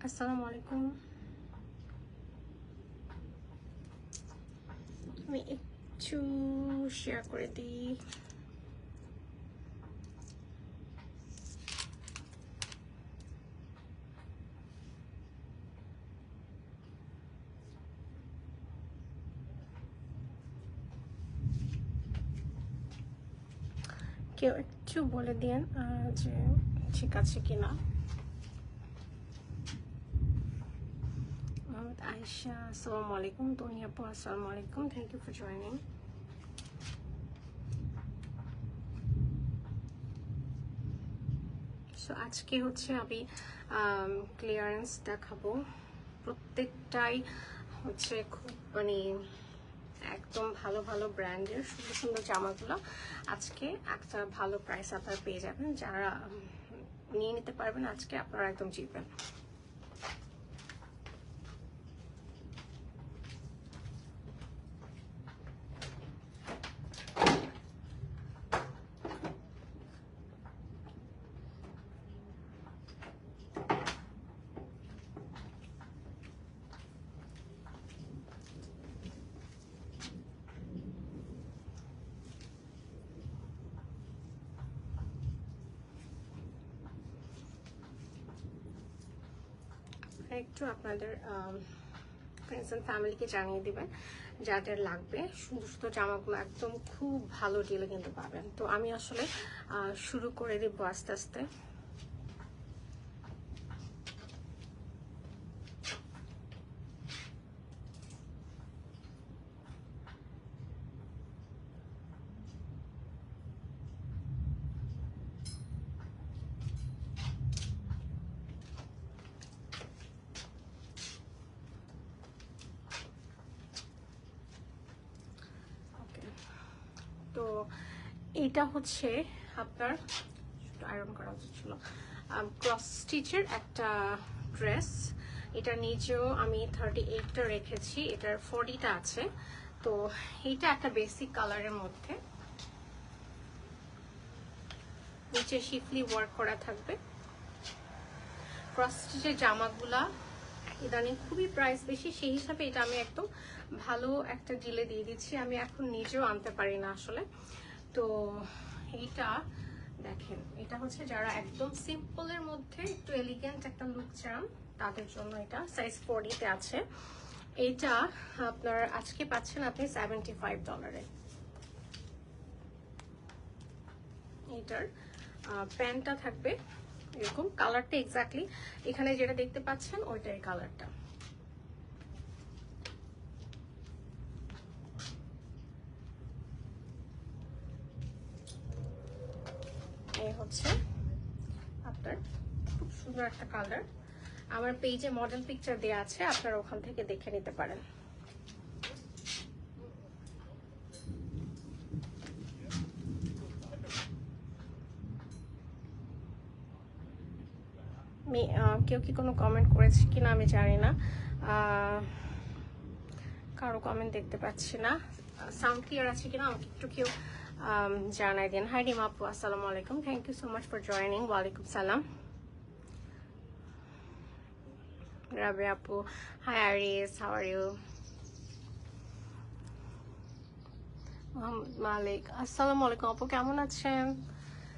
আসসালামু আলাইকুম। আমি একটু শেয়ার করে দিই। কেউ একটু বলে দিন যে ঠিক আছে কিনা। মোহাম্মদ আয়েশা, আসসালামু আলাইকুম। তনি আপু, আসসালামু আলাইকুম। Thank you for joining. So আজকে হচ্ছে আমি ক্লিয়ারেন্স দেখাবো। প্রত্যেকটাই হচ্ছে খুব মানে একদম ভালো ভালো ব্র্যান্ডের সুন্দর সুন্দর জামাগুলো আজকে একটা ভালো প্রাইস আপনারা পেয়ে যাবেন। যারা নিয়ে নিতে পারবেন আজকে আপনারা একদম জিতবেন। একটু আপনাদের ফ্রেন্ডস অ্যান্ড ফ্যামিলিকে জানিয়ে দিবেন যাদের লাগবে। সুন্দর সুন্দর জামাগুলো একদম খুব ভালো ডিলে কিন্তু পাবেন। তো আমি আসলে শুরু করে দিব আস্তে আস্তে। তো এটা হচ্ছে আপনার আয়রন করা উচিত ছিল, ক্রস স্টিচের একটা ড্রেস। এটা নিচেও আমি 38টা রেখেছি, এটার 40টা আছে। তো এইটা একটা বেসিক কালারের মধ্যে, নিচে শিফলি ওয়ার্ক করা থাকবে। ক্রস স্টিচের জামাগুলা ইদানিং খুবই প্রাইস বেশি, সেই হিসাবে এটা আমি একদম ভালো একটা ডিলে দিয়ে দিচ্ছি। আমি এখন নিজেও আনতে পারি না আসলে। তো এইটা দেখেন, এটা হচ্ছে যারা একদম সিম্পলের মধ্যে একটু এলিগেন্ট একটা লুক চান তাদের জন্য। এটা সাইজ 40-তে আছে। এইটা আপনার আজকে পাচ্ছেন আপনি $75। এটার প্যান্টটা থাকবে এরকম, কালারটা এক্স্যাক্টলি এখানে যেটা দেখতে পাচ্ছেন ওইটাই কালারটা। এই হচ্ছে আপনার খুব সুন্দর একটা কালার। আমার পেজে মডেল পিকচার দেওয়া আছে, আপনারা ওখান থেকে দেখে নিতে পারেন। কেউ কি কোনো কমেন্ট করেছে কিনা আমি জানি না, কারো কমেন্ট দেখতে পাচ্ছি না। সাউন্ড ক্লিয়ার আছে কিনা আমাকে একটু কেউ জানাই দিন। হাই রিমা আপু, আসসালামু আলাইকুম। Thank you so much for joining. ওয়ালাইকুম সালাম। রাবে আপু, hi Aris, how are you? Mohammad Malik, আসসালামু আলাইকুম আপু, কেমন আছেন?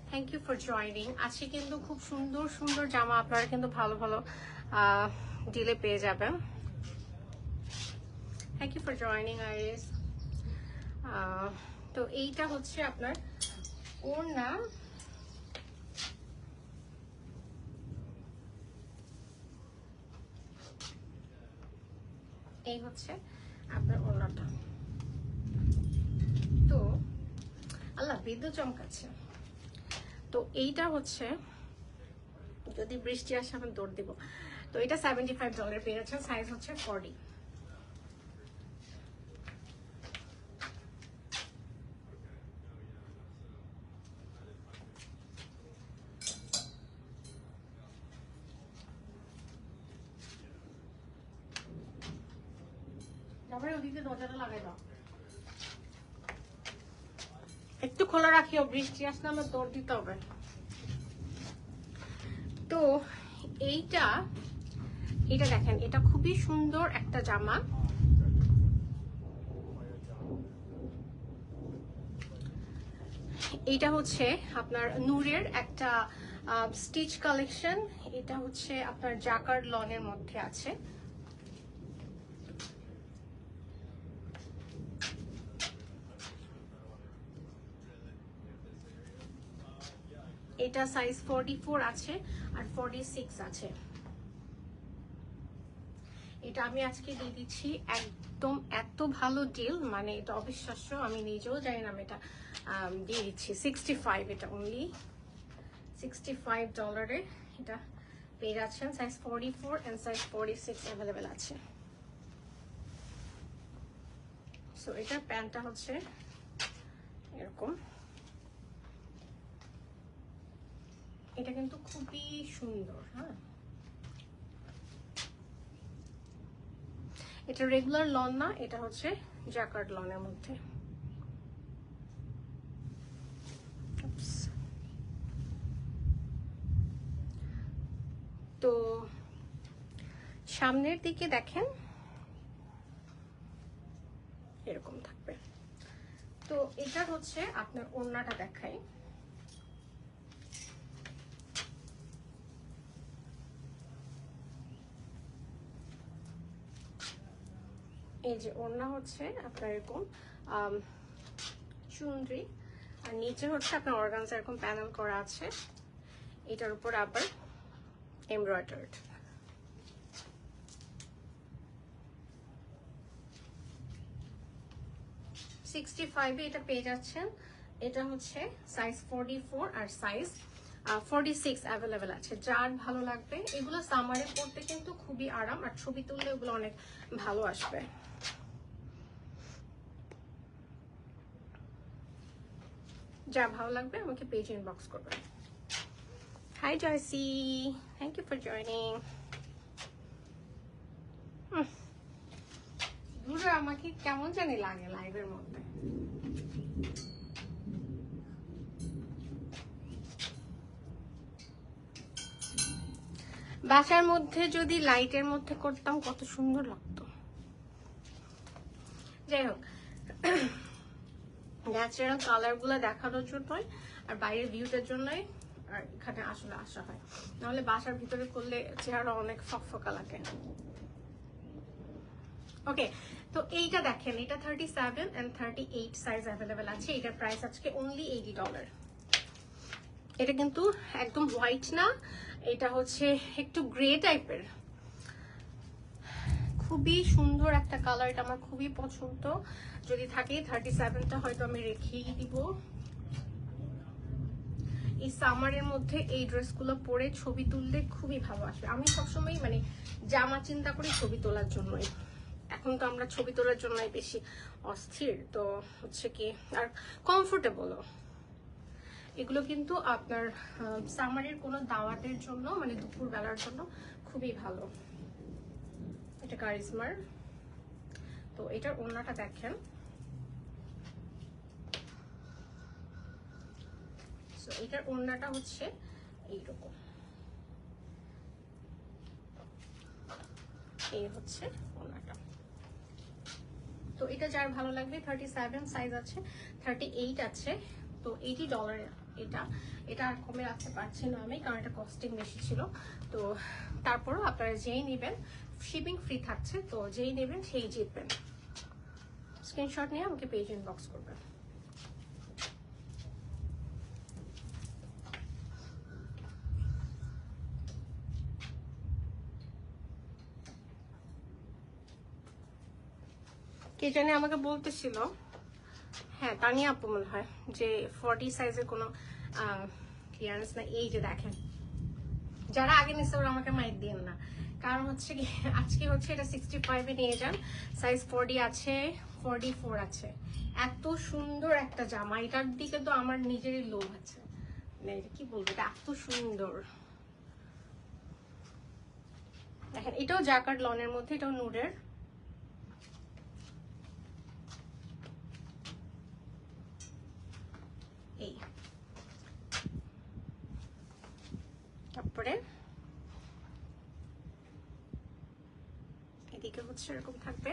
Thank you for joining. আজকে কিন্তু খুব সুন্দর সুন্দর জামা আপনারা কিন্তু ভালো ভালো ডিলে পেয়ে যাবেন। Thank you for joining Iris. তো এইটা হচ্ছে আপনার ওড়না, এই হচ্ছে আপনার ওড়নাটা। তো আল্লাহ বিদ্যুৎ চমকাচ্ছে। তো এইটা হচ্ছে যদি বৃষ্টি আসে আমি দৌড় দিব। তো এটা $75 পেয়ে যাচ্ছেন, সাইজ হচ্ছে 40। ওদিকে দরজাটা লাগাই দাও, একটু খোলা রাখিও, বৃষ্টি আসলে আমার দৌড় দিতে হবে। তো এইটা এটা দেখেন, এটা খুবই সুন্দর একটা জামা। এটা হচ্ছে আপনার নূরের একটা স্টিচ কালেকশন। এটা হচ্ছে আপনার জাকার্ড লনের মধ্যে আছে। এটা সাইজ 44 আছে আর 46 আছে। এটা আমি আজকে দিয়ে দিচ্ছি একদম এত ভালো ডিল, মানে এটা অবিশ্বাস্য, আমি নিজেও জানি না। আমি এটা দিয়ে দিচ্ছি 65, এটা অনলি $65 এটা পেয়ে যাচ্ছেন। সাইজ 44 এন্ড সাইজ 46 অ্যাভেলেবেল আছে। সো এটার প্যান্টটা হচ্ছে এরকম। এটা কিন্তু খুবই সুন্দর। হ্যাঁ, এটা রেগুলার লন না, এটা হচ্ছে জ্যাকার্ড লনের মধ্যে। তো সামনের দিকে দেখেন এরকম থাকবে। তো এটা হচ্ছে আপনার ওড়নাটা দেখাই। এই যে ওড়না হচ্ছে আপনার এরকম চুনরি, আর নিচে হচ্ছে আপনার অর্গানজা এরকম প্যানেল করা আছে, এটার উপর আবার এমব্রয়ডার্ড। $65 এটা পেয়ে যাচ্ছেন। এটা হচ্ছে সাইজ 44 আর সাইজ 46 অ্যাভেলেবেল আছে। যার ভালো লাগবে, এগুলো সামারে পরতে কিন্তু খুবই আরাম, আর ছবি তুললে এগুলো অনেক ভালো আসবে। যা ভালো লাগবে আমাকে পেজ ইনবক্স করবেন। Hi Joysi, thank you for joining. দূরে আমাকে কেমন জানি লাগে লাইভের মধ্যে। বাসার মধ্যে যদি লাইটের মধ্যে করতাম কত সুন্দর লাগতো। যাই হোক, ন্যাচারাল কালার গুলো দেখানোর জন্যই আর বাইরের ভিউটার জন্যই আর এখানে আসলে আসা হয়, নাহলে বাসার ভিতরে করলে চেহারা অনেক ফকফকা লাগে। ওকে, তো এইটা দেখেন, এটা 37 এন্ড 38 সাইজ অ্যাভেলেবেল আছে। এটার প্রাইস আজকে অনলি $80। এটা কিন্তু একদম হোয়াইট না, এটা হচ্ছে একটু গ্রে টাইপের, খুবই সুন্দর একটা কালার। এটা আমার খুবই পছন্দ। যদি থাকে 37টা হয়তো আমি রেখেই দিব। এই সামারের মধ্যে এই ড্রেসগুলো পরে ছবি তুললে খুবই ভালো আসবে। আমি সবসময় মানে জামা চিন্তা করি ছবি তোলার জন্যই। এখন তো আমরা ছবি তোলার জন্যই বেশি অস্থির, তো হচ্ছে কি আর কমফোর্টেবলও। এগুলো কিন্তু আপনার সামারের কোনো দাওয়াতের জন্য, মানে দুপুর বেলার জন্য খুবই ভালো। এটা কারিজমার। তো এটার ওড়নাটা দেখেন, সো এটার ওড়নাটা হচ্ছে এইরকম, এই হচ্ছে ওড়নাটা। তো এটা যার ভালো লাগবে, 37 সাইজ আছে, 38 আছে। তো $80 এটা। এটা আর কমে রাখতে পারছি না আমি, কারণ এটা কস্টিং বেশি ছিল। তো তারপরও আপনারা যেই নেবেন শিপিং ফ্রি থাকছে, তো যেই নেবেন সেই জিতবেন। স্ক্রিনশট নিয়ে আমাকে পেজ ইনবক্স করবেন। কে জানে আমাকে বলতেছিল, হ্যাঁ তানিয়া আপু মনে হয়, যে 40 সাইজের কোনো ক্লিয়ারেন্স না। এই যে দেখেন, যারা আগে নিচ্ছে ওরা আমাকে মাইক দিয়েন না, কারণ হচ্ছে কি আজকে হচ্ছে এটা 65-এ নিয়ে যান। সাইজ 40 আছে, 44 আছে। এত সুন্দর একটা জামা, এটার দিকে তো আমার নিজেরই লোভ আছে, মানে কি বলবো, এটা এত সুন্দর। দেখেন, এটাও জাকার্ড লনের মধ্যে, এটাও নুডের। এই তারপরে হচ্ছে এরকম থাকবে।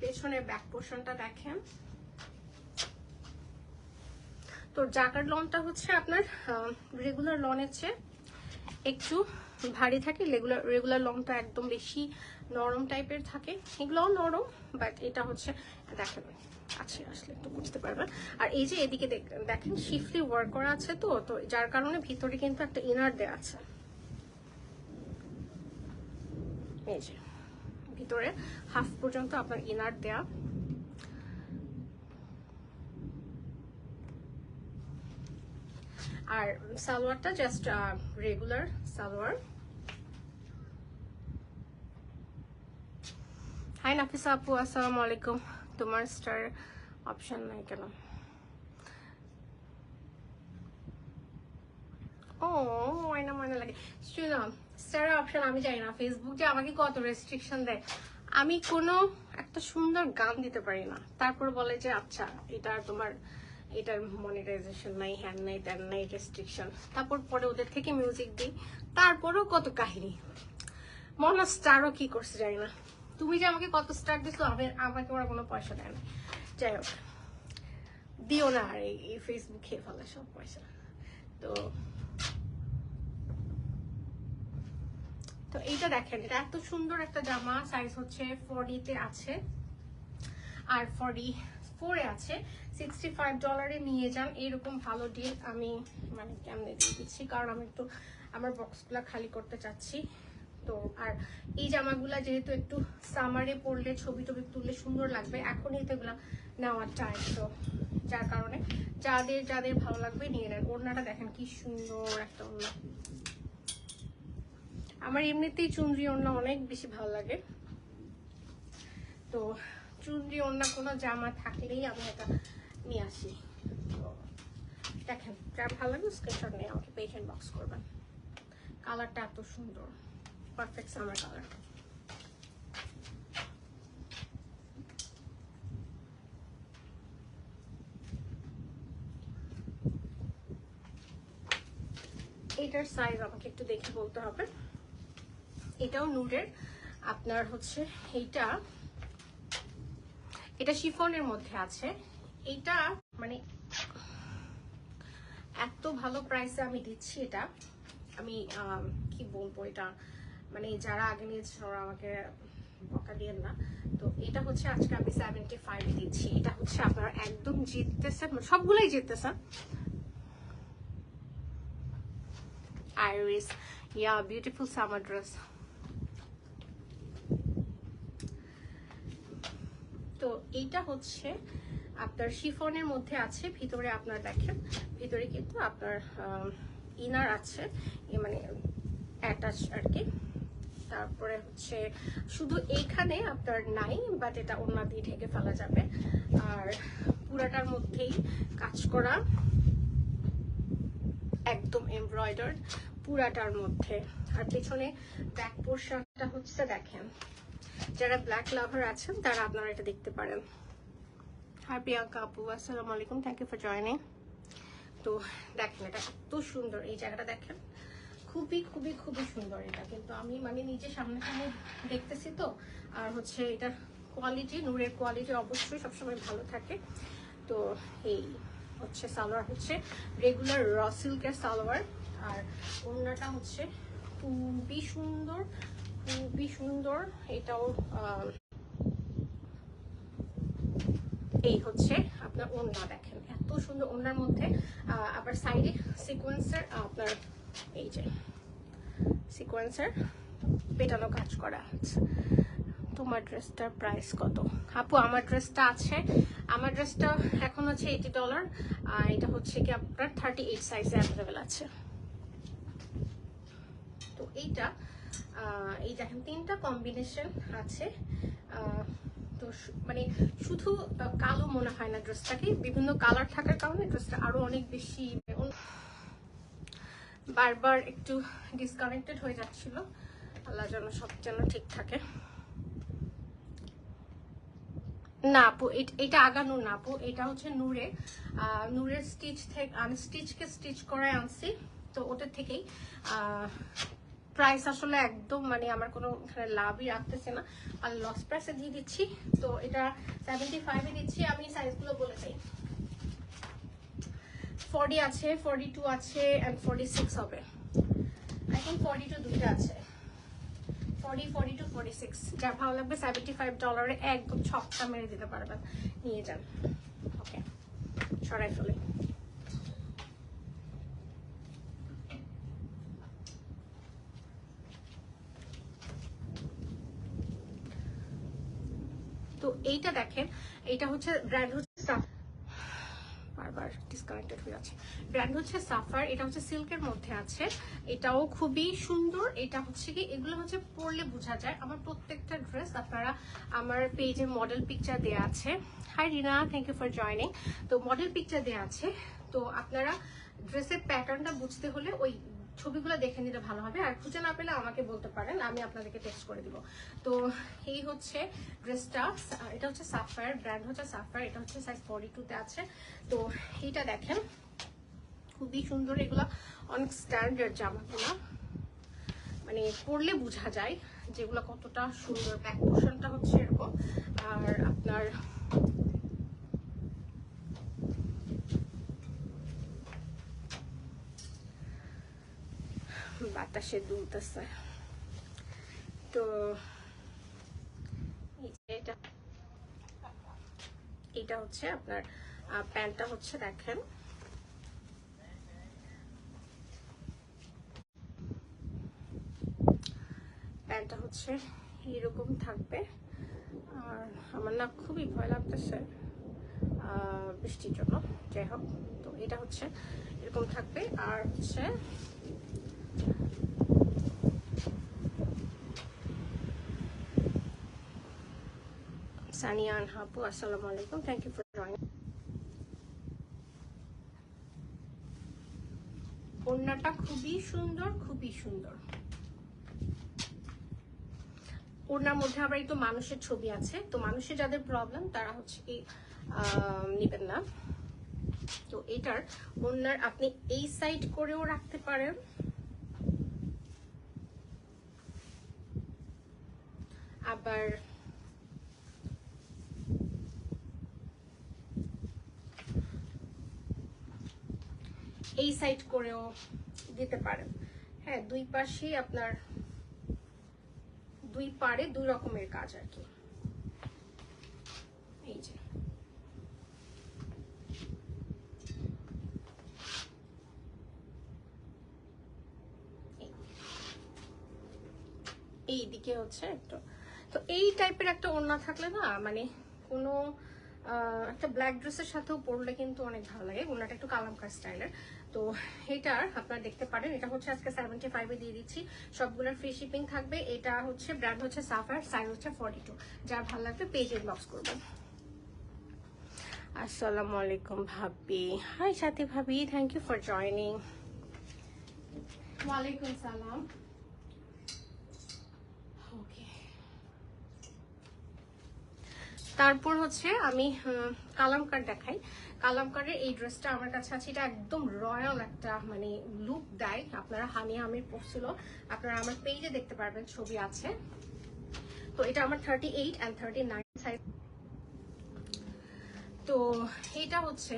পেছনের ব্যাক পোর্শনটা দেখেন। তো জাকার্ড লনটা হচ্ছে আপনার রেগুলার লনের চেয়ে একটু ভারী থাকে। রেগুলার লনটা একদম বেশি নরম টাইপের থাকে, এগুলোও নরম, বাট এটা হচ্ছে দেখেন আছে আসলে একটু বুঝতে পারবেন। আর এই যে এদিকে দেখেন শিফলি ওয়ার্ক করা আছে, তো যার কারণে ভিতরে কিন্তু একটা ইনার দেয়া আছে। এই যে ভিতরে হাফ পর্যন্ত আপনার ইনার দেয়া। আর সালোয়ারটা just regular salwar. Hi Nafisa আপু, আসসালামু আলাইকুম। তোমার স্টার অপশন নাই কেন? ও ময়না ময়না লাগে। শুনো, স্টার অপশন আমি জানি না, ফেসবুক যে আমাকে কত রেস্ট্রিকশন দেয়। আমি কোনো একটা সুন্দর গান দিতে পারি না, তারপর বলে যে আচ্ছা এটা তোমার এটার মনিটাইজেশন নাই, হ্যান নাই, ত্যান নাই, রেস্ট্রিকশন। তারপর পরে ওদের থেকে মিউজিক দিই, তারপরেও কত কাহিনী। মনে স্টারও কি করছে জানি না। তুমি যে আমাকে কত স্টার দিছো, আমাকে ওরা কোনো পয়সা দেয় না। যাই হোক, দিও না। আর এই ফেসবুক খেয়ে ফেলে সব পয়সা। তো তো এইটা দেখেন, এটা এত সুন্দর একটা জামা। সাইজ হচ্ছে 40 তে আছে আর 44 এ আছে। $65 নিয়ে যান, এরকম ভালো ডিল আমি মানে কেমনে দিয়ে দিচ্ছি, কারণ আমি একটু আমার বক্সগুলো খালি করতে চাচ্ছি। তো আর এই জামাগুলা যেহেতু একটু সামারে পরলে ছবি টবি তুললে সুন্দর লাগবে, এখনই তো এগুলো নেওয়ার টাইম। তো যার কারণে যাদের যাদের ভালো লাগবে নিয়ে নেন। ওড়নাটা দেখেন কি সুন্দর একটা ওড়না। আমার এমনিতেই চুনরি ওড়না অনেক বেশি ভালো লাগে। তো চুনরি ওড়না কোনো জামা থাকলেই আমি এটা নিয়ে আসি। তো দেখেন, যার ভালো লাগে স্ক্রিনশট নিয়ে আমাকে পেজ ইনবক্স করবেন। কালারটা এত সুন্দর, পারফেক্ট সামার কালার। এটার সাইজ আমাকে একটু দেখে বলতে হবে। এটাও নুডের, আপনার হচ্ছে এটা শিফনের মধ্যে আছে। এটা মানে এত ভালো প্রাইসে আমি দিচ্ছি এটা, আমি কি বলবো, এটা মানে যারা আগে নিয়েছে ওরা আমাকে বকা দিয়েন না। তো এটা হচ্ছে আজকে আমি 75 দিচ্ছি। এটা হচ্ছে আপনারা একদম জিততেছে, সবগুলোই জিততেছে। আইরিস, ইয়া বিউটিফুল সামার ড্রেস। তো এইটা হচ্ছে আপনার শিফনের মধ্যে আছে, ভিতরে আপনার দেখেন ভিতরে কিন্তু আপনার ইনার আছে, মানে অ্যাটাচ আর কি। তারপরে হচ্ছে শুধু এইখানে আপনার নাই, বাট এটা ওড়না দিয়ে ঢেকে ফেলা যাবে। আর পুরাটার মধ্যেই কাজ করা, একদম এমব্রয়ডার্ড পুরাটার মধ্যে। আর পেছনে ব্যাক পোর্শনটা হচ্ছে দেখেন, যারা ব্ল্যাক লাভার আছেন তারা আপনারা এটা দেখতে পারেন। হাই প্রিয়াঙ্কা আপু, আসসালামু আলাইকুম, থ্যাংক ইউ ফর জয়নিং। তো দেখেন এটা এত সুন্দর, এই জায়গাটা দেখেন খুবই খুবই খুবই সুন্দর। এটা কিন্তু আমি মানে নিজে সামনে সামনে দেখতেছি তো। আর হচ্ছে এটার কোয়ালিটি, নূরের কোয়ালিটি অবশ্যই সবসময় ভালো থাকে। তো এই হচ্ছে সালোয়ার, হচ্ছে রেগুলার র সিল্কের সালোয়ার। আর ওড়নাটা হচ্ছে খুবই সুন্দর, খুবই সুন্দর। এটাও এই হচ্ছে আপনার ওড়না, দেখেন এত সুন্দর ওড়নার মধ্যে। আবার সাইডে সিকোয়েন্সের আপনার এই যে সিকোয়েন্সের পেটানো কাজ করা আছে। তোমার ড্রেসটার প্রাইস কত আপু? আমার ড্রেসটা আছে, আমার ড্রেসটা এখন হচ্ছে $80। আর এটা হচ্ছে কি আপনার 38 সাইজে অ্যাভেলেবেল আছে। তো এইটা এই দেখেন 3টা কম্বিনেশন আছে। তো মানে শুধু কালো মনে হয় না ড্রেসটাকে, বিভিন্ন কালার থাকার কারণে ড্রেসটা আরো অনেক বেশি। বারবার একটু ডিসকানেক্টেড হয়ে যাচ্ছিল, আল্লাহ যেন সব যেন ঠিক থাকে। না আপু, এটা আগানো না আপু, এটা হচ্ছে নূরের স্টিচ থেকে আমি স্টিচ করায় আনছি। তো ওটার থেকেই প্রাইস আসলে একদম মানে আমার কোনো এখানে লাভই রাখতেছে না, আর লস প্রাইসে দিয়ে দিচ্ছি। তো এটা 75 এ দিচ্ছি। আমি সাইজগুলো বলে দিই, 40 আছে, 42 আছে এন্ড 46 হবে। আই থিঙ্ক 42 দুইটা আছে, 40, 42, 46। যা ভালো লাগবে $75 একদম ছক্কা মেরে দিতে পারবেন, নিয়ে যান। ওকে, সরাই ফেলে। তো এইটা দেখেন, এইটা হচ্ছে ব্র্যান্ড হচ্ছে বারবার ডিসকানেক্টেড হয়ে যাচ্ছে। ব্র্যান্ড হচ্ছে সাফার, এটা হচ্ছে সিল্কের মধ্যে আছে, এটাও খুবই সুন্দর। এটা হচ্ছে কি, এগুলো হচ্ছে পরলে বোঝা যায়। আমার প্রত্যেকটা ড্রেস আপনারা আমার পেজে মডেল পিকচার দেওয়া আছে। Hi Rina, thank you for joining. তো মডেল পিকচার দেওয়া আছে, তো আপনারা ড্রেসের প্যাটার্নটা বুঝতে হলে ওই ছবিগুলো দেখে নিলে ভালো হবে। আর খুঁজে না পেলে আমাকে বলতে পারেন, আমি আপনাদেরকে টেক্সট করে দিব। তো এই হচ্ছে ড্রেসটা, এটা হচ্ছে সাফায়ার, ব্র্যান্ড হচ্ছে সাফায়ার, এটা হচ্ছে সাইজ 42 তে আছে। তো এইটা দেখেন খুবই সুন্দর, এগুলা অনেক স্ট্যান্ডার্ড জামাগুলা, মানে পরলে বোঝা যায় যেগুলো কতটা সুন্দর। ব্যাক পোর্শনটা হচ্ছে এরকম, আর আপনার বাতাসে দুলতেছে। তো এটা হচ্ছে আপনার প্যান্টটা হচ্ছে দেখেন, প্যান্টটা হচ্ছে এরকম থাকবে। আর আমার না খুবই ভয় লাগতেছে বৃষ্টির জন্য, যাই হোক। তো এটা হচ্ছে এরকম থাকবে, আর হচ্ছে সানিয়া হাপু, আসসালামু আলাইকুম, থ্যাংক ইউ ফর জয়েনিং। ওড়নাটা খুবই সুন্দর, খুবই সুন্দর। ওড়নার মধ্যে আবার একটু মানুষের ছবি আছে, তো মানুষের যাদের প্রবলেম তারা হচ্ছে কি নেবেন না। তো এটার ওড়নার আপনি এই সাইড করেও রাখতে পারেন, আবার এই সাইড করেও দিতে পারেন। হ্যাঁ, দুই পাশেই আপনার দুই পারে দুই রকমের কাজ আর কি। এই যে এই দিকে হচ্ছে একটু, তো এই টাইপের একটা ওড়না থাকলে না, মানে কোনো একটা ব্ল্যাক ড্রেসের সাথেও পরলে কিন্তু অনেক ভালো লাগে। ওড়নাটা একটু কালামকার স্টাইলের। তো এটার আপনারা দেখতে পারেন, এটা হচ্ছে আজকে 75 এ দিয়ে দিচ্ছি, সবগুলোর ফ্রি শিপিং থাকবে। এটা হচ্ছে ব্র্যান্ড হচ্ছে সাফার, সাইজ হচ্ছে 42। যার ভালো লাগবে পেজ ইনবক্স করবেন। আসসালামু আলাইকুম ভাবি, হাই সাথী ভাবি, থ্যাংক ইউ ফর জয়নিং। ওয়ালাইকুম সালাম। তারপর হচ্ছে আমি কালামকার দেখাই। কালামকারের এই ড্রেসটা আমার কাছে আছে, এটা একদম রয়্যাল একটা মানে লুক দেয়। আপনারা হানিয়া আমির পরছিল, আপনারা আমার পেজে দেখতে পারবেন, ছবি আছে। তো এটা আমার 38 and 39 সাইজ। তো এটা হচ্ছে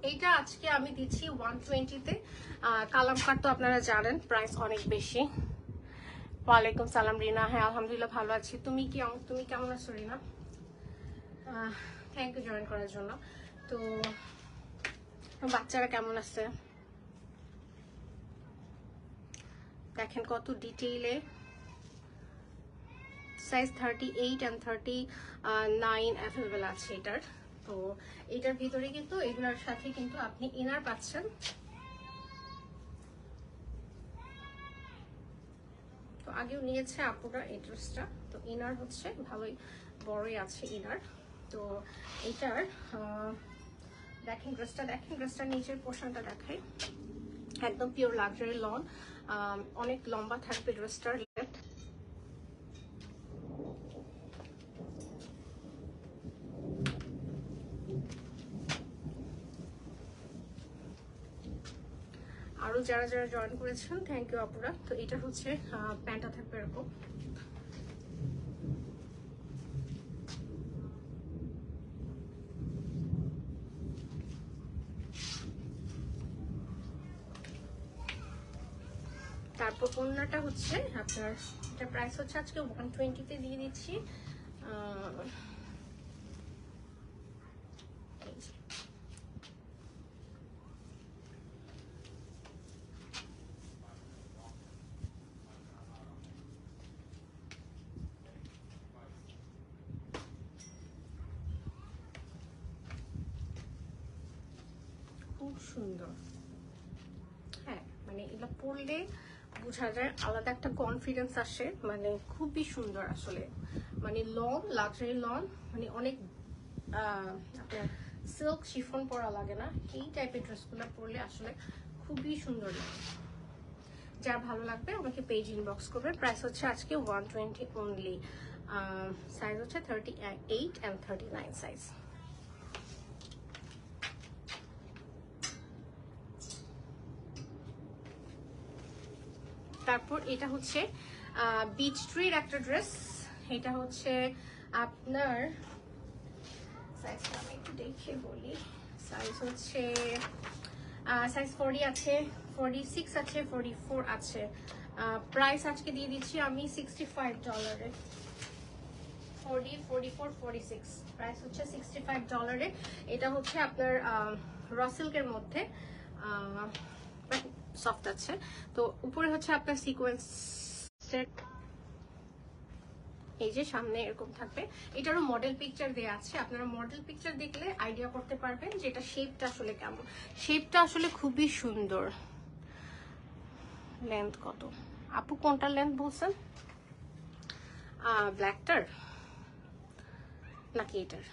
এইটা আজকে আমি দিচ্ছি 120 তে। কালামকার তো আপনারা জানেন প্রাইস অনেক বেশি। ওয়ালাইকুম সালাম রিনা, হ্যাঁ আলহামদুলিল্লাহ ভালো আছি। তুমি কেমন আছো রিনা? থ্যাংক ইউ জয়েন করার জন্য। তো বাচ্চারা কেমন আছে দেখেন, কত ডিটেইলে। সাইজ 38 and 39 অ্যাভেলেবেল আছে এটার। তো এটার ভিতরে কিন্তু এগুলোর সাথে কিন্তু আপনি ইনার পাচ্ছেন। তো আগেও নিয়েছে আপুরা এই ড্রেসটা, তো ইনার হচ্ছে ভালোই বড়ই আছে ইনার। তো এটার দেখেন ড্রেসটা, দেখেন ড্রেসটার নিচের পোর্শনটা দেখাই, একদম পিওর লাক্সারি লন, অনেক লম্বা থাকবে ড্রেসটার লেন্থ। আরো আরো যারা যারা জয়েন করেছেন থ্যাংক ইউ আপুরা। তো এটা হচ্ছে প্যান্টটা থাকবে এরকম, তারপর ওড়নাটা হচ্ছে আপনার, এটা প্রাইস হচ্ছে আজকে 120 তে দিয়ে দিচ্ছি। খুব সুন্দর, হ্যাঁ মানে এটা পরলে বোঝা যায় আলাদা একটা কনফিডেন্স আসে, মানে খুবই সুন্দর আসলে, মানে লং লাক্সারি লং, মানে অনেক আপনার সিল্ক শিফন পরা লাগে না, এই টাইপের ড্রেসগুলো পরলে আসলে খুবই সুন্দর লাগে। যার ভালো লাগবে আমাকে পেজ ইনবক্স করবে। প্রাইস হচ্ছে আজকে 120 অনলি, সাইজ হচ্ছে 38 and 39 সাইজ। তারপর এটা হচ্ছে বিচ ট্রির একটা ড্রেস, এটা হচ্ছে আপনার সাইজটা আমি একটু দেখে বলি, সাইজ হচ্ছে সাইজ 40 আছে, 46 আছে, 44 আছে। প্রাইস আজকে দিয়ে দিচ্ছি আমি $65, 40, 44, 46, প্রাইস হচ্ছে $65। এটা হচ্ছে আপনার র সিল্কের মধ্যে, সফট আছে। তো উপরে হচ্ছে আপনার সিকোয়েন্স, এই যে সামনে এরকম থাকবে, এটারও মডেল পিকচার দেওয়া আছে, আপনারা মডেল পিকচার দেখলে আইডিয়া করতে পারবেন যে এটা শেপটা আসলে কেমন। শেপটা আসলে খুবই সুন্দর। লেন্থ কত আপু, কোনটা লেন্থ বলছেন? ব্ল্যাকটার নাকি এটার?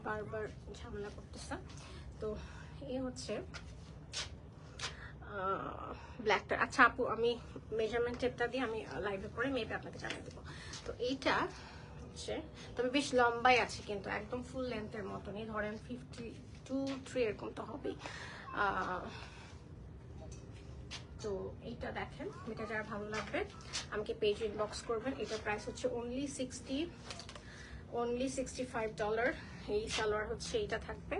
বারবার ঝামেলা করতেছে। তো এই হচ্ছে ব্ল্যাকটার। আচ্ছা আপু আমি মেজারমেন্ট টেপটা দিয়ে আমি লাইভে করে মেপে আপনাকে জানিয়ে দেবো। তো এইটা হচ্ছে, তবে বেশ লম্বাই আছে কিন্তু একদম ফুল লেন্থের মতনই, ধরেন 52-53 এরকম তো হবেই। তো এইটা দেখেন, এটা যারা ভালো লাগবে আমাকে পেজ ইনবক্স করবেন। এটা প্রাইস হচ্ছে only $65। এই সালোয়ার হচ্ছে এইটা থাকবে।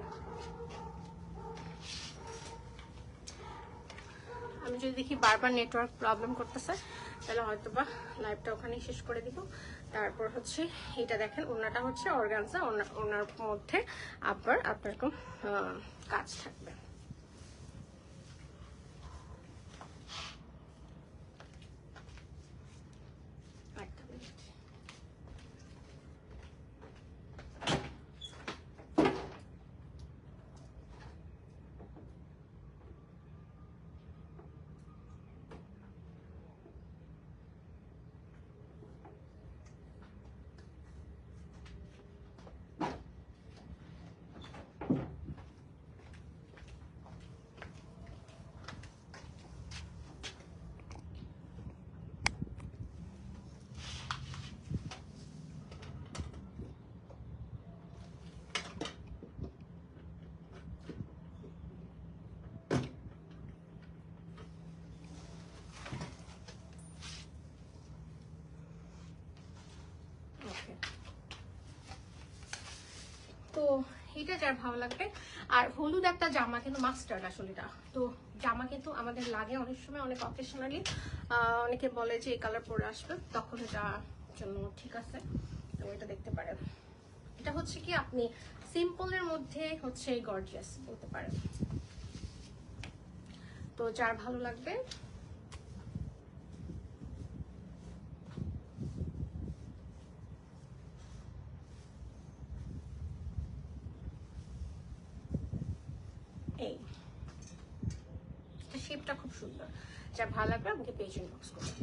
আমি যদি দেখি বারবার নেটওয়ার্ক প্রবলেম করতেছে তাহলে হয়তো বা লাইভটা ওখানেই শেষ করে দিব। তারপর হচ্ছে এটা দেখেন, ওনাটা হচ্ছে অর্গানজা, ওনার মধ্যে আবার আপনার কাজ থাকবে। তো এটা যার ভালো লাগবে। আর হলুদ একটা জামা কিন্তু মাস্টার্ড আসলে এটা, তো জামা কিন্তু আমাদের লাগে অনেক সময়, অনেক অকেশনালি অনেকে বলে যে এই কালার পরে আসবে, তখন এটা জন্য ঠিক আছে। তো এটা দেখতে পারেন, এটা হচ্ছে কি আপনি সিম্পলের মধ্যে হচ্ছে গর্জিয়াস বলতে পারেন। তো যার ভালো লাগবে এই শেপটা খুব সুন্দর, যার ভালো লাগবে আমাকে পেজ ইনবক্স করবেন।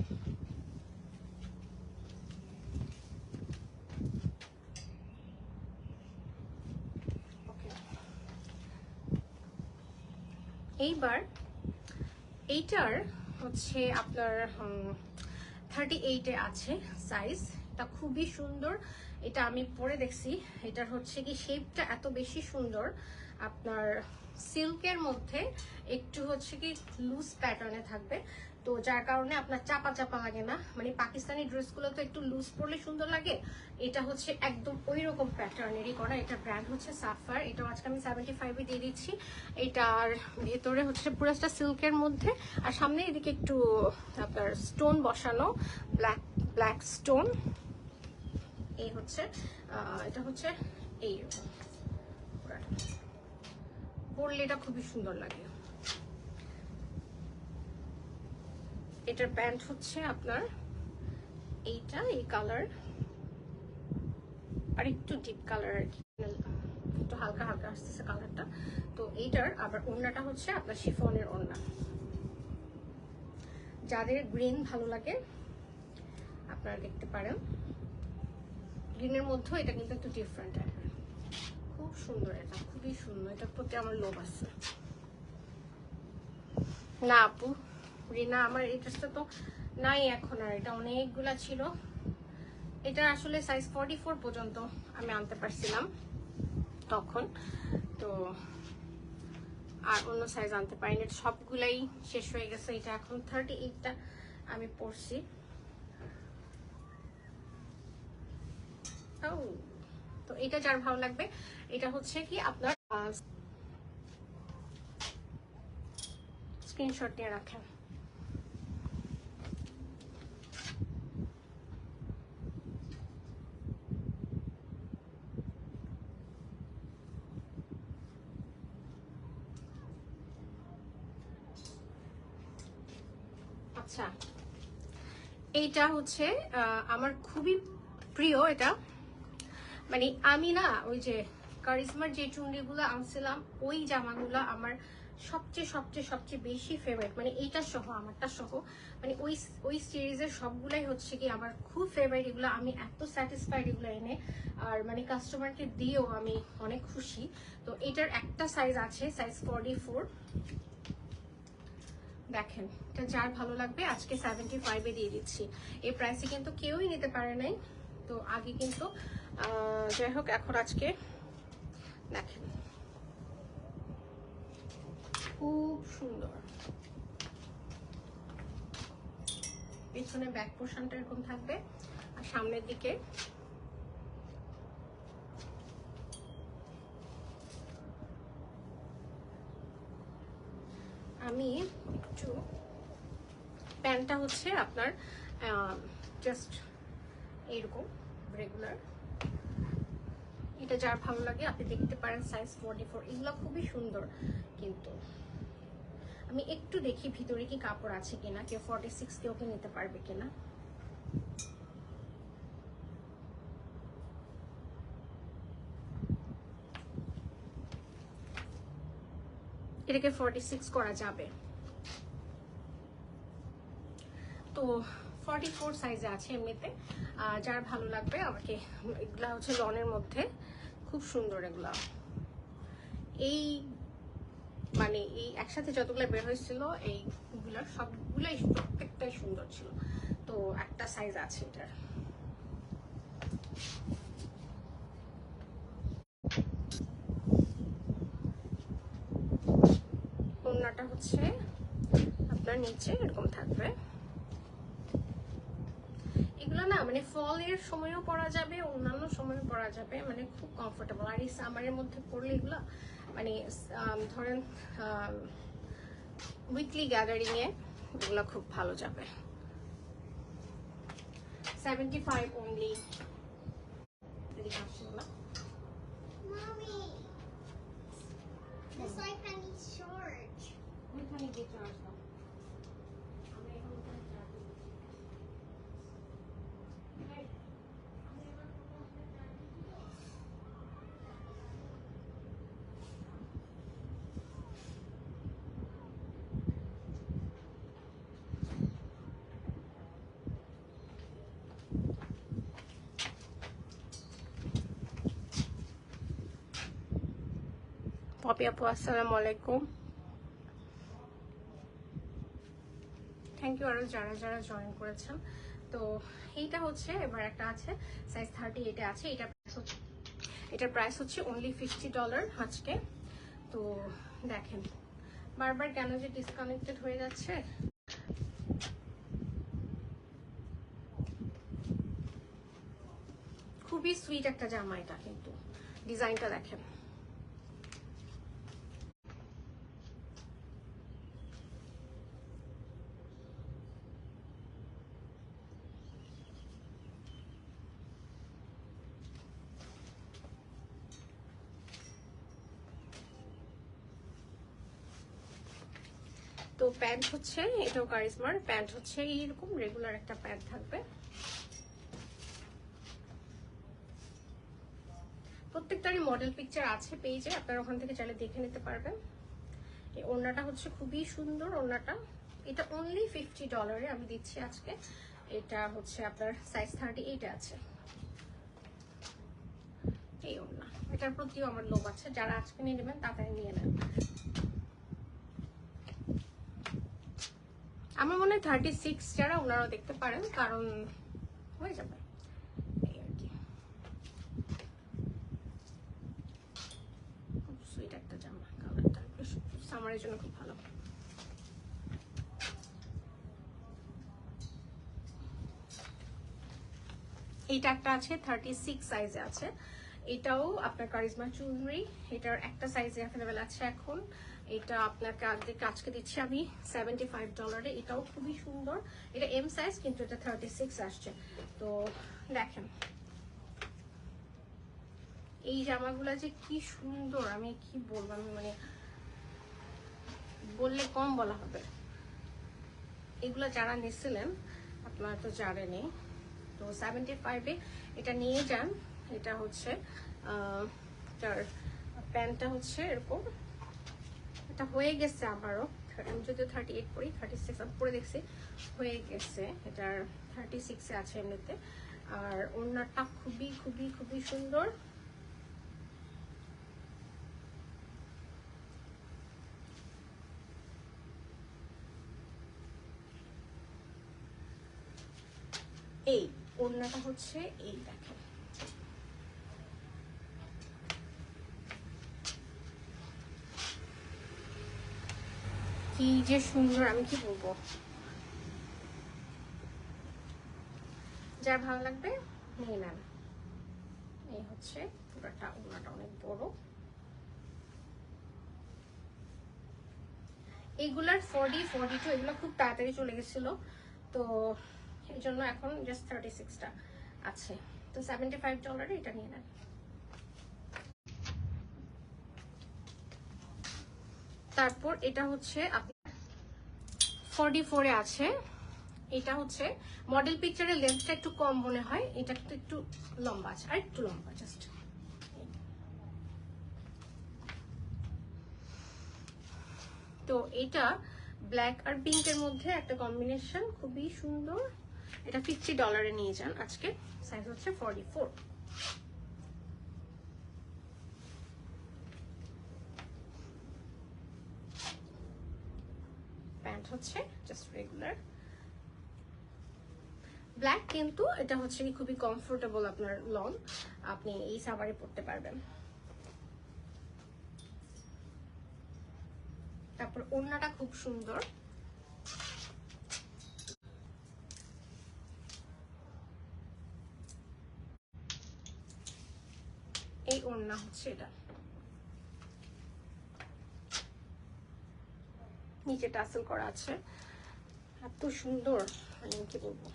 এইবার এইটার হচ্ছে আপনার 38-এ আছে সাইজ। এটা খুবই সুন্দর, এটা আমি পরে দেখছি। এটার হচ্ছে কি শেপটা এত বেশি সুন্দর, আপনার সিল্কের মধ্যে একটু হচ্ছে কি লুজ প্যাটার্নে থাকবে, তো যার কারণে আপনার চাপা চাপা লাগে না। মানে পাকিস্তানি ড্রেসগুলো তো একটু লুজ পরলে সুন্দর লাগে, এটা হচ্ছে একদম ওই রকম প্যাটার্নেরই করা। এটা ব্র্যান্ড হচ্ছে সাফার, এটাও আজকে আমি 75-এ দিয়ে দিচ্ছি। এটার ভেতরে হচ্ছে পুরোটা সিল্কের মধ্যে, আর সামনে এদিকে একটু আপনার স্টোন বসানো, ব্ল্যাক ব্ল্যাক স্টোন। এই হচ্ছে এটা হচ্ছে এই পরলে এটা খুবই সুন্দর লাগে। এটার প্যান্ট হচ্ছে আপনার এইটা, এই কালার আর একটু ডিপ কালার আর কি, একটু হালকা হালকা আসতেছে কালারটা। তো এইটার আবার ওড়নাটা হচ্ছে আপনার শিফনের ওড়না। যাদের গ্রিন ভালো লাগে আপনারা দেখতে পারেন, গ্রিনের মধ্যেও এটা কিন্তু একটু ডিফারেন্ট টাইপের, খুব সুন্দর। এটা খুবই সুন্দর, এটার প্রতি আমার লোভ আছে। না আপু রিনা, আমার এই ড্রেসটা তো নাই এখন, আর এটা অনেকগুলা ছিল। এটা আসলে সাইজ 44 পর্যন্ত আমি আনতে পারছিলাম তখন, তো আর অন্য সাইজ আনতে পারিনি, সবগুলাই শেষ হয়ে গেছে। এটা এখন 38টা আমি পরছি। তো এটা যার ভালো লাগবে, এটা হচ্ছে কি আপনার স্ক্রিনশট নিয়ে রাখেন। আচ্ছা, এইটা হচ্ছে আমার খুবই প্রিয়। এটা মানে আমি না ওই যে কারিজমার যে চুন্ডিগুলো আনছিলাম, ওই জামাগুলো আমার সবচেয়ে সবচেয়ে সবচেয়ে বেশি ফেভারিট। মানে এইটা সহ, আমারটা সহ, মানে ওই সিরিজের সবগুলাই হচ্ছে কি আমার খুব ফেভারিট। এগুলো আমি এত স্যাটিসফাইড এগুলো এনে, আর মানে কাস্টমারকে দিয়েও আমি অনেক খুশি। তো এটার একটা সাইজ আছে, সাইজ 44। দেখেন, এটা যার ভালো লাগবে আজকে 75-এ দিয়ে দিচ্ছি। এই প্রাইসে কিন্তু কেউই নিতে পারে নাই, তো আগে কিন্তু যাই হোক, এখন আজকে দেখেন খুব সুন্দর। পিছনে ব্যাক পোর্শনটা এরকম থাকবে, আর সামনের দিকে আমি একটু প্যান্টটা হচ্ছে আপনার জাস্ট এইরকম রেগুলার। এটা যার ভালো লাগে আপনি দেখতে পারেন, সাইজ 44। এগুলো খুবই সুন্দর, কিন্তু আমি একটু দেখি ভিতরে কি কাপড় আছে কিনা, কেউ 46 কেউ কি নিতে পারবে কিনা। এটাকে 46 করা যাবে, তো 44 সাইজে আছে এমনিতে। যার ভালো লাগবে আমাকে, এগুলা হচ্ছে লনের মধ্যে, খুব সুন্দর এগুলা। এই মানে এই একসাথে যতগুলো বের হয়েছিল এইগুলার সবগুলাই প্রত্যেকটাই সুন্দর ছিল। তো একটা সাইজ আছে এটার। ওড়নাটা হচ্ছে আপনার নিচে এরকম থাকবে। এগুলো না মানে ফলের সময়ও পরা যাবে, অন্যান্য সময়ও পরা যাবে, মানে খুব কমফোর্টেবল। আর এই সামারের মধ্যে পরলে এগুলো মানে ধরেন উইকলি গ্যাদারিং এ এগুলো খুব ভালো যাবে। 75 only. Mommy, this iPad needs charge. ওইখানে গিয়ে চার্জ দাও। পপি আপু আসসালামু আলাইকুম, থ্যাংক ইউ আরো যারা যারা জয়েন করেছেন। তো এইটা হচ্ছে এবার একটা আছে সাইজ 38 আছে, এটার প্রাইস হচ্ছে অনলি $50 আজকে। তো দেখেন বারবার কেন যে ডিসকানেক্টেড হয়ে যাচ্ছে। খুবই সুইট একটা জামা এটা, কিন্তু ডিজাইনটা দেখেন। তো প্যান্ট হচ্ছে এটাও কারিজমার প্যান্ট হচ্ছে এইরকম রেগুলার একটা প্যান্ট থাকবে। প্রত্যেকটারই মডেল পিকচার আছে পেজে, আপনারা ওখান থেকে চাইলে দেখে নিতে পারবেন। এই ওড়নাটা হচ্ছে খুবই সুন্দর ওড়নাটা, এটা অনলি $50 আমি দিচ্ছি আজকে। এটা হচ্ছে আপনার সাইজ 38 আছে এই ওড়না। এটার প্রতিও আমার লোভ আছে, যারা আজকে নিয়ে নেবেন তাড়াতাড়ি নিয়ে নেন। আমার মনে হয় 36 যারা ওনারাও দেখতে পারেন, কারণ হয়ে যাবে এই আর কি। খুব সুইট একটা জামা, কালারটা সামারের জন্য খুব ভালো। এইটা একটা আছে 36 সাইজে আছে, এটাও আপনার কারিজমা চুনরি, এটার একটা সাইজে অ্যাভেলেবেল আছে এখন। এটা আপনাকে আজকে দিচ্ছি আমি $75। এটাও খুবই সুন্দর, এটা এম সাইজ কিন্তু এটা 36 আসছে। তো দেখেন এই জামাগুলো যে কি সুন্দর, আমি কি বলবো, আমি মানে বললে কম বলা হবে। এগুলো যারা নিছিলেন আপনারা তো জানেনই। তো 75-এ এটা নিয়ে যান। এটা হচ্ছে তার প্যান্টটা হচ্ছে এরকম, এটা হয়ে গেছে আমারও, আমি যদিও 38 পরি, 36 আমি পরে দেখছি হয়ে গেছে, এটার 36-এ আছে এমনিতে। আর ওড়নাটা খুবই খুবই খুবই সুন্দর। এই ওড়নাটা হচ্ছে এই দেখেন, কি যে সুন্দর, আমি কি বলবো। যার ভালো লাগবে নিয়ে নেন। এই হচ্ছে পুরোটা, ওড়নাটা অনেক বড়। এইগুলার 40, 42 এগুলো খুব তাড়াতাড়ি চলে গেছিল, তো এই জন্য এখন জাস্ট 36টা আছে। তো $75 এটা নিয়ে নেন। তারপর এটা হচ্ছে আপনার 44-এ আছে, এটা হচ্ছে মডেল পিকচারের লেন্থটা একটু কম মনে হয়, এটা একটু লম্বা আছে, আর একটু লম্বা জাস্ট। তো এটা ব্ল্যাক আর পিঙ্কের মধ্যে একটা কম্বিনেশন, খুবই সুন্দর। এটা $50 নিয়ে যান আজকে, সাইজ হচ্ছে 44। প্যান্ট হচ্ছে জাস্ট রেগুলার ব্ল্যাক, কিন্তু এটা হচ্ছে কি খুবই কমফোর্টেবল, আপনার লং, আপনি এই সামারে পরতে পারবেন। তারপর ওড়নাটা খুব সুন্দর, এই ওড়না হচ্ছে এটা, নিচে টাসেল করা আছে, এত সুন্দর, মানে কি বলবো।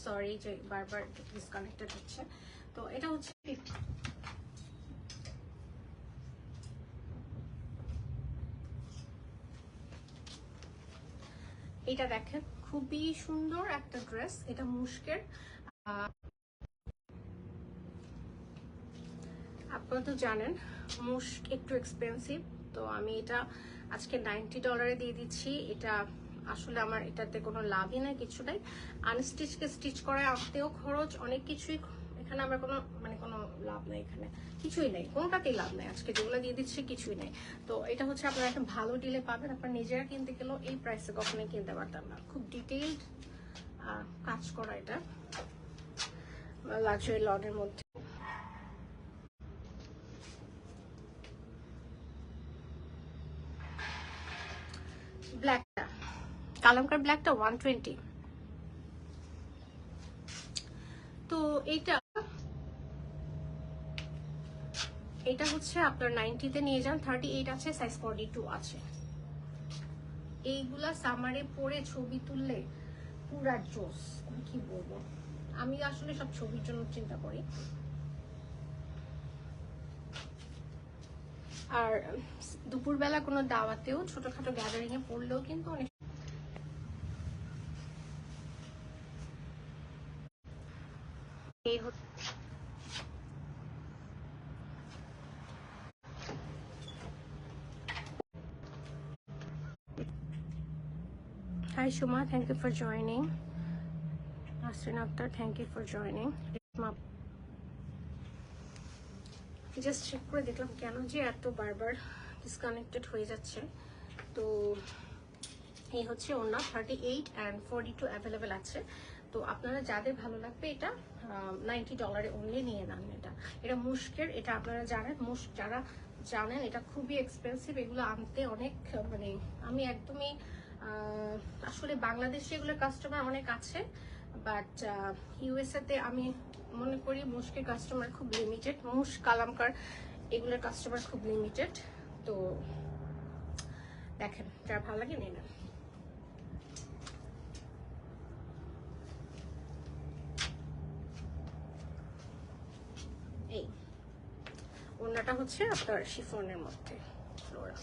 সরি যে বারবার ডিসকানেক্টেড হচ্ছে। তো এটা হচ্ছে এটা দেখেন খুবই সুন্দর একটা ড্রেস, এটা মুশকের। আপনারা তো জানেন মুশক একটু এক্সপেন্সিভ, তো আমি এটা আজকে $90 দিয়ে দিচ্ছি। এটা আসলে আমার এটাতে কোনো লাভই নাই, কিছু নাই। আনস্টিচকে স্টিচ করে আনতেও খরচ, অনেক কিছুই, এখানে আমার কোনো মানে কোনো লাভ নাই, এখানে কিছুই নেই, কোনটাতেই লাভ নাই। আজকে যেগুলো দিয়ে দিচ্ছে কিছুই নেই। তো এটা হচ্ছে আপনারা একটা ভালো ডিলে পাবেন। আপনার নিজেরা কিনতে গেলেও এই প্রাইসে কখনোই কিনতে পারতাম না। খুব ডিটেইলড কাজ করা এটা লাক্সারি লনের মধ্যে। ব্ল্যাকটা, কালামকার ব্ল্যাকটা 120। তো এটা হচ্ছে আপনার 90-তে নিয়ে যান, 38 আছে, সাইজ 42 আছে। এইগুলা সামারে পরে ছবি তুললে পুরা জোস, আমি কি বলবো। আমি আসলে সব ছবির জন্য চিন্তা করি। আর দুপুরবেলা কোনো দাওয়াতেও ছোটখাটো গ্যাদারিং এ পড়লেও কিন্তু অনেক Hi Shuma, thank you for joining. Nasrin Akhtar, thank you for joining. Just check করে দেখলাম কেন যে এত বারবার ডিসকানেক্টেড হয়ে যাচ্ছে। তো এই হচ্ছে ওনা 38 and 42 অ্যাভেলেবেল আছে। তো আপনারা যাদের ভালো লাগবে এটা $90 অনলি নিয়ে নেন। এটা মুশকের, এটা আপনারা জানেন, যারা জানেন এটা খুবই এক্সপেন্সিভ। এগুলো আনতে অনেক মানে আমি একদমই আসলে বাংলাদেশে এগুলোর কাস্টমার অনেক আছে, বাট ইউএসএ তে আমি মনে করি মুশকের কাস্টমার খুব লিমিটেড। কালামকার এগুলোর কাস্টমার খুব লিমিটেড। তো দেখেন যার ভালো লাগে নিয়ে নেন। এই ওড়নাটা হচ্ছে আপনার শিফনের মধ্যে ফ্লোরা।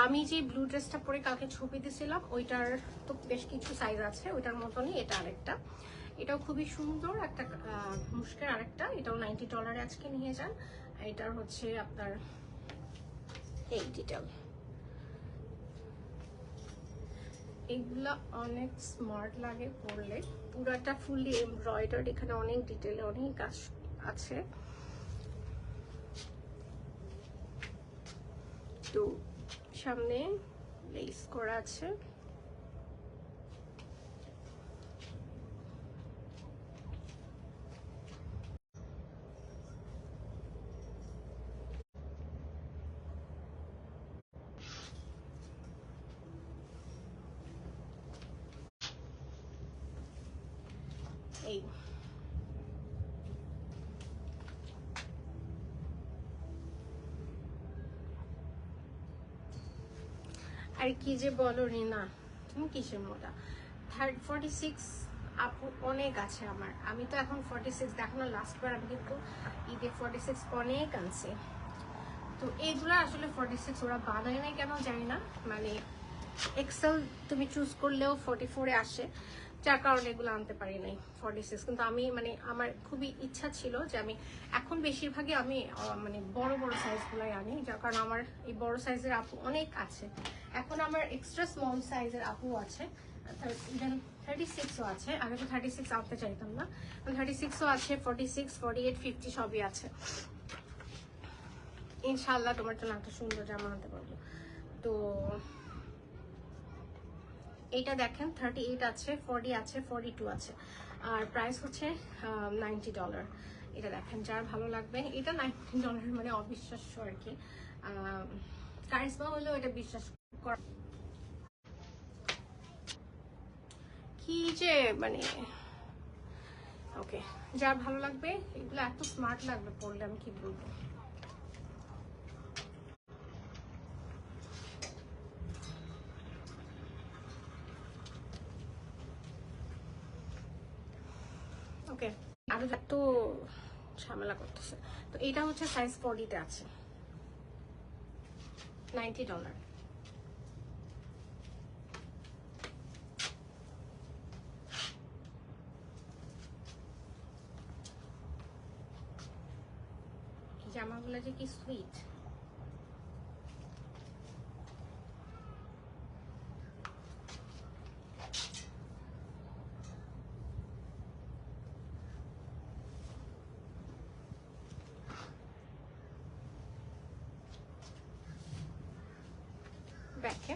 আমি যে ব্লু ড্রেসটা পরে কালকে ছবি দিয়েছিলাম ওইটার তো বেশ কিছু সাইজ আছে, ওইটার মতনই এটা আরেকটা। এটাও খুবই সুন্দর একটা মুশকের আরেকটা, এটাও $90 আজকে নিয়ে যান। এটার হচ্ছে আপনার এই ডিটেল, এগুলা অনেক স্মার্ট লাগে পরলে। পুরাটা ফুললি এমব্রয়ডার্ড, এখানে অনেক ডিটেলে অনেক কাজ আছে। তো সামনে লেস করা আছে। এই আর কি যে বলো রিনা, তুমি কিসের মোটা। 46 আপু অনেক আছে আমার। আমি তো এখন 46 দেখো না, লাস্টবার আমি কিন্তু ঈদে 46 অনেক আনছি। তো এইগুলো আসলে 46 ওরা বানায় নাই কেন জানি না, মানে এক্সেল তুমি চুজ করলেও 44-এ আসে, যার কারণে এগুলো আনতে পারি নাই 46। কিন্তু আমি মানে আমার খুবই ইচ্ছা ছিল যে আমি এখন বেশিরভাগই আমি মানে বড় বড় সাইজগুলাই আনি, যার কারণে আমার এই বড় সাইজের আপু অনেক আছে। এখন আমার এক্সট্রা স্মল সাইজের আপু আছে, ইভেন 36ও আছে। আগে তো 36 আনতে চাইতাম না, 36ও আছে, 46, 48, 50 সবই আছে। ইনশাআল্লাহ তোমার জন্য একটা সুন্দর জামা আনতে পারবো। তো এইটা দেখেন 38 আছে, 40 আছে, 42 আছে, আর প্রাইস হচ্ছে $90। এটা দেখেন যার ভালো লাগবে, এটা $90 মানে অবিশ্বাস্য আর কি। কারিশমা হলেও এটা বিশ্বাস কর কি যে মানে ওকে, যার ভালো লাগবে। এগুলো এত স্মার্ট লাগবে পরলে, আমি কি বলবো। ওকে, আরো এত ঝামেলা করতেছে। তো এটা হচ্ছে সাইজ 40-তে আছে, $90। জামাগুলো যে কি সুইট। ব্যাকে।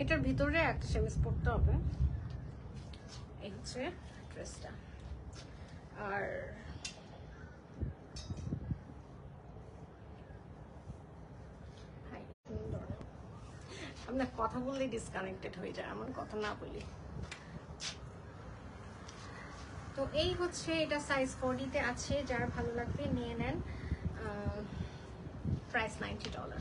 এটার ভিতরে একটা সেমিজ পরতে হবে। এই হচ্ছে ড্রেসটা। আর আমরা কথা বললে ডিসকানেক্টেড হয়ে যায়, আমার কথা না বলি। তো এই হচ্ছে এটা সাইজ 40 তে আছে, যার ভালো লাগবে নিয়ে নেন। প্রাইস $90।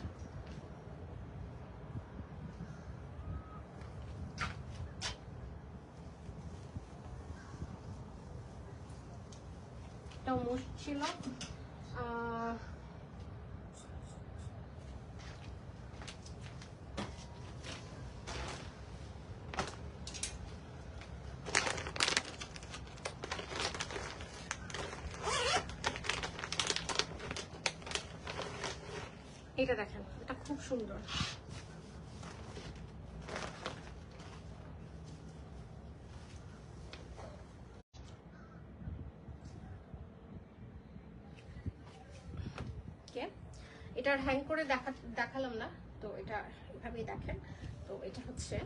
এটা মুশ ছিল। এটা দেখেন, এটা খুব সুন্দর। এটার হ্যাং করে দেখালাম না, তো এটা এভাবেই দেখেন। তো এটা হচ্ছে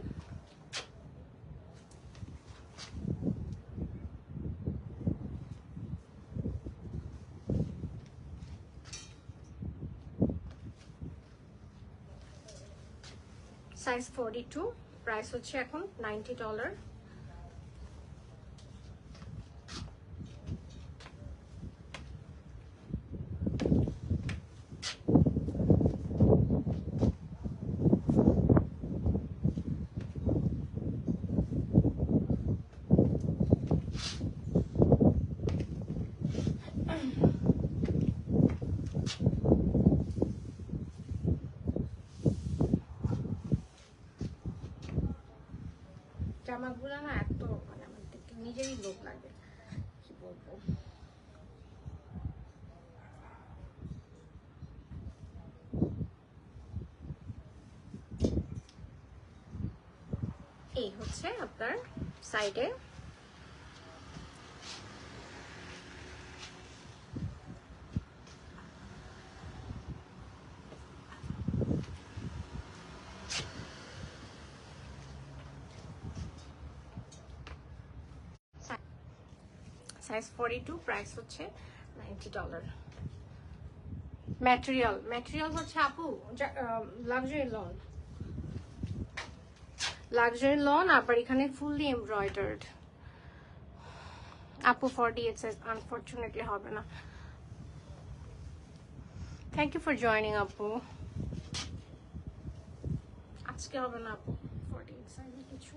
সাইজ 42, প্রাইস হচ্ছে এখন $90। জামাগুলো না এত মানে আমার দেখতে নিজেরই লোভ লাগে, কি বলবো। এই হচ্ছে আপনার সাইডে সাইজ 42, প্রাইস হচ্ছে $90। ম্যাটেরিয়াল হচ্ছে আপু লাক্সারি লন, আবার এখানে ফুললি এমব্রয়ডার্ড। আপু 48 সাইজ আনফরচুনেটলি হবে না। থ্যাংক ইউ ফর জয়নিং আপু। আজকে হবে না আপু 48 সাইজে কিছু।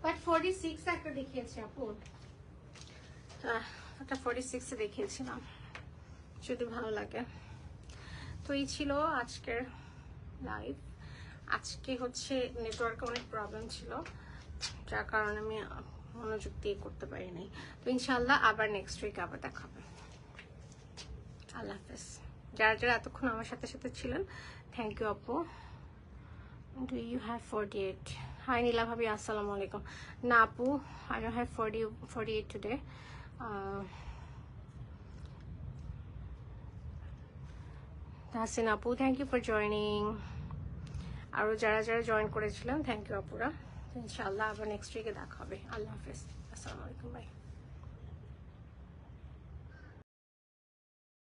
বাট 46 একটা দেখিয়েছি আপু, একটা 46 এ দেখিয়েছিলাম, যদি ভালো লাগে। তো এই ছিল আজকের লাইভ। আজকে হচ্ছে নেটওয়ার্কে অনেক প্রবলেম ছিল, যার কারণে আমি মনোযোগ দিয়ে করতে পারি নাই। তো ইনশাল্লাহ আবার নেক্সট উইক আবার দেখা হবে। আল্লাহ হাফেজ। যারা যারা এতক্ষণ আমার সাথে সাথে ছিলেন, থ্যাংক ইউ আপু। Do you have 48? Hi Nila Bhabi, assalamu alaikum. Na apu, I don't have 48 today. Hasin apu, thank you for joining. Aro jara jara join করেছিলেন, thank you আপুরা। ইনশাআল্লাহ আবার নেক্সট উইকে দেখা হবে। আল্লাহ হাফেজ, আসসালামু আলাইকুম, বাই।